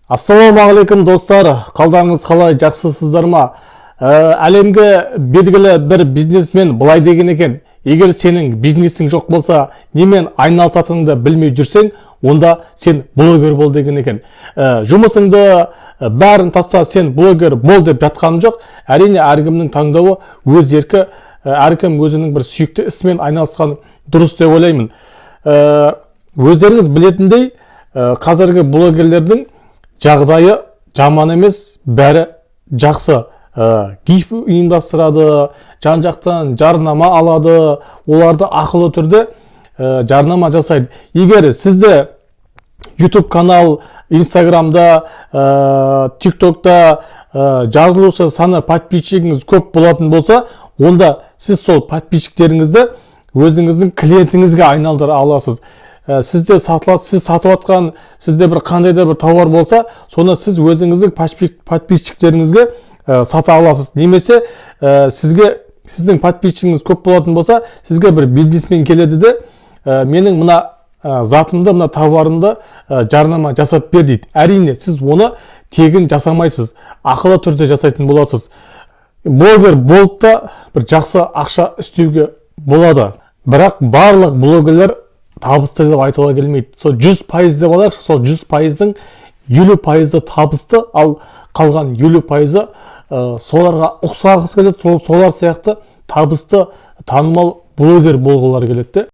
Ассалаумағалейкум достар, қалдарыңыз қалай, жақсысыздар ма? Әлемге белгілі бір бизнесмен былай деген екен: егер сенің бизнесің жоқ болса, немен айналысатыныңды білмей жүрсең, онда сен блогер бол деген екен. Жұмысыңды бәрін таста, сен блогер бол деп жатқаным жоқ. Әрине әркімнің таңдауы өз еркі, әркім өзінің бір сүйікті ісімен айналысқан дұрыс деп ойлаймын. Өздеріңіз білетіндей, қазіргі блогерлердің жағдайы жаман емес, бәрі жақсы. Гиф ұйымдастырады, жан-жақтан жарнама алады, оларды ақылы түрде жарнама жасайды. Егер сізде YouTube канал, Instagram'да, TikTok'та жазылушы саны подписчигіңіз көп болатын болса, онда сіз сол подписчиктеріңізді өзіңіздің клиентіңізге айналдыра аласыз. Сізде сіз сатып атқан, сізде бір қандай да бір тауар болса, соны сіз өзіңіздің подписчиктеріңізге сата аласыз. Немесе сіздің подписчигіңіз көп болатын болса, сізге бір бизнесмен келеді де, менің мына затымды, мына тауарымды жарнама жасап бер дейді. Әрине, сіз оны тегін жасамайсыз, ақылы түрде жасайтын боласыз. Блогер болып та бір жақсы ақша істеуге болады. Бірақ барлық блогерлер табысты деп айтуға келмейді. Сол 100% деп алайықшы, сол 100%-дің 50%-ы табысты, ал қалған 50%-ы соларға ұқсағысы келеді, солар сияқты табысты танымал блогер болғылары келеді.